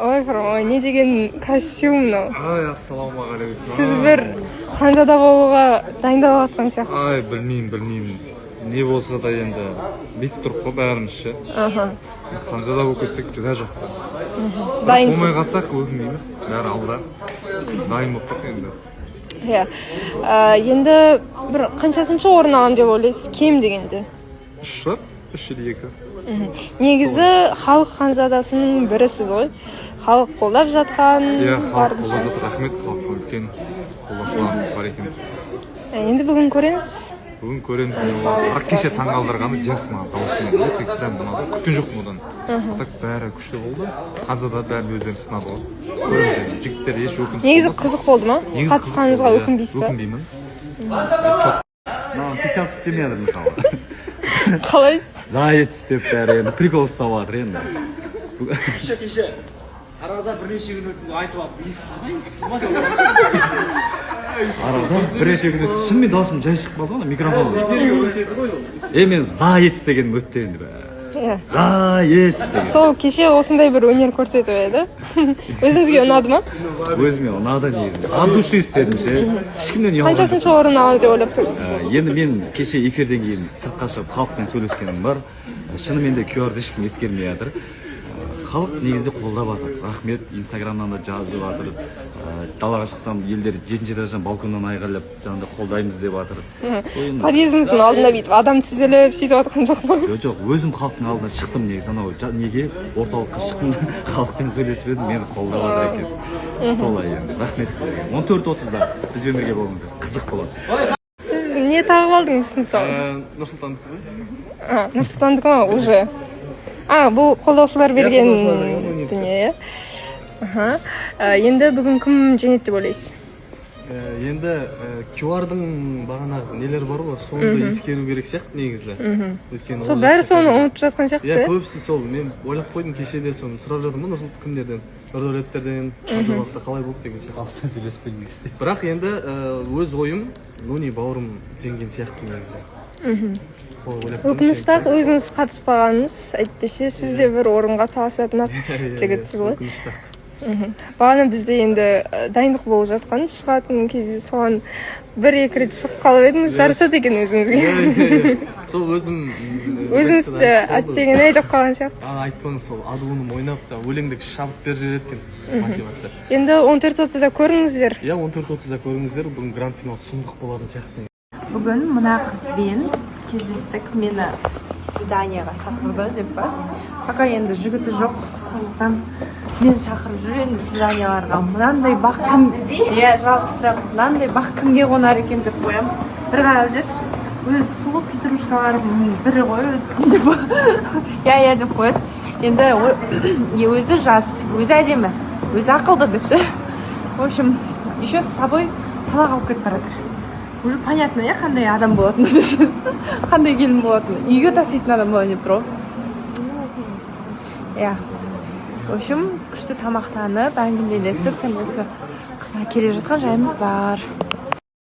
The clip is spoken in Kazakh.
Ой, не деген костюм мынау. Ай, ассалаумағалейкум. Сіз бір ханзада болуға дайындалып жатқан сияқтысыз. Ай, білмеймін. Не болса да енді бүйтіп тұрып қой бәріміз ше. Ханзада болып кетсек жүдә жақсы. Дайынсыз. Болмай қалсақ өкінбейміз, бәрі алда. Дайын болып тұр енді. Иә. Енді бір қаншасыншы орын аламын деп ойлайсыз, кем дегенде? 3 или 2. Негізі халық ханзадасының бірісіз ғой. Халық қолдап жатқан. Иә, халық қолдап жатыр. Рахмет халыққа, үлкен қолдаушылар бар екен. Енді бүгін көреміз. Бүгін көреміз. Бірақ кеше таңғалдырғаны жас маған дауысымен. Прям бұнады. күткен жоқпын одан. Так бәрі күшті болды. Ханзада бәрі өздерін сынады ғой. Көреміз. Жігіттер еш өкінсіз. Негізі қызық болды ма? Қатысқаныңызға өкінбейсіз бе? Өкінбеймін. Маған писалка істемей жатыр мысалы. Қалайсыз? Заяц деп бәрі енді прикол ұстап жатыр енді. Кеше арада бірнеше күн өтті айтып алып естілме деп Арада бірнеше күн өтті. Шынымен даусым жай шығып қалды ғой микрофон. эфирге өтеді ғой ол. Мен заяц деген өтті енді бәрі. Заяц деген. Сол кеше осындай бір өнер көрсетіп еді. Өзіңізге ұнады ма? Өзіме ұнады негізінде. От души істедім ше. Ешкімнен ұялған. Қаншасыншы орын аламын деп ойлап тұрсыз? Енді мен кеше эфирден кейін сыртқа шығып халықпен сөйлескенім бар. Шынымен де QR-ды ешкім ескермей жатыр. Халық негізде қолдап жатыр. Рахмет, Инстаграмнан да жазып жатыр. Далаға шықсам елдер 7-ші этаждан балконнан айғайлап жаңағыдай қолдаймыз деп жатыр. Подъездіңіздің алдында бүйтіп адам тізіліп сөйтіп жатқан жоқ па? Жоқ, өзім халықтың алдына шықтым негізі. Анау неге орталыққа шықтым, халықпен сөйлесіп едім, мені қолдап жатыр екен. Солай енді. Рахмет сіздерге. 14:30-да бізбен бірге болыңыздар. Қызық болады. Сіз не тағып алдыңыз мысалы? Нұрсұлтандікі ғой? Нұрсұлтандікі ма уже? Бұл қолдаушылар берген дүние, Енді бүгін кім жеңеді деп ойлайсыз? Енді QR-дың бағанағы нелер бар ғой, соны ескеру керек сияқты негізі. Сол бәрі соны ұмытып жатқан сияқты? Иә, көбісі сол. Мен ойлап қойдым кешеде соны сұрап жатырмын ғой Нұрсұлтан кімдерден, Нұрдәулеттерден, Қажыбақта қалай болды деген сияқты. Халықпен сөйлесіп келдіңіз. Бірақ енді өз ойым Нуни бауырым жеңген сияқты негізі. Өкінішті өзіңіз қатыспағаныңыз, әйтпесе сіз де бір орынға таласатын жігітсіз ғой. Бағана бізде енді дайындық болып жатқан шығатын кезде соған 1-2 рет шығып қалып едіңіз, жарысады екен өзіңізге. Сол өзіңізді әттеген ай деп қалған сияқтысыз. Айтпаңыз, сол адуыным ойнап та өлеңдік шабыт беріп жібереді екен мотивация. Енді 14:30-да көріңіздер. Иә, 14:30-да көріңіздер. Бүгін гранд финал сұмдық болатын сияқты. Бүгін мына қызбен кездестік, мені свиданияға шақырды деп бар. Пока енді жігіті жоқ, сондықтан мен шақырып жүр енді свиданияларға. Мынандай бақ кім, жалғызсырап, мынандай бақ кімге қонар екен деп қоям. Бір қарап жүрші, өз сұлу петрушкаларымның бірі ғой өзі деп. Я деп қояды. Енді өзі жас, өзі әдемі, өзі ақылды деп ше. В общем, еще с собой тамақ алып кетіп баратыр. Уже понятно, қандай адам болатын, қандай келін болатын. Үйге таситын адам болайын деп тұр ғой. Иә. В общем, күшті тамақтанып, әңгімелесіп, келе жатқан жайымыз бар.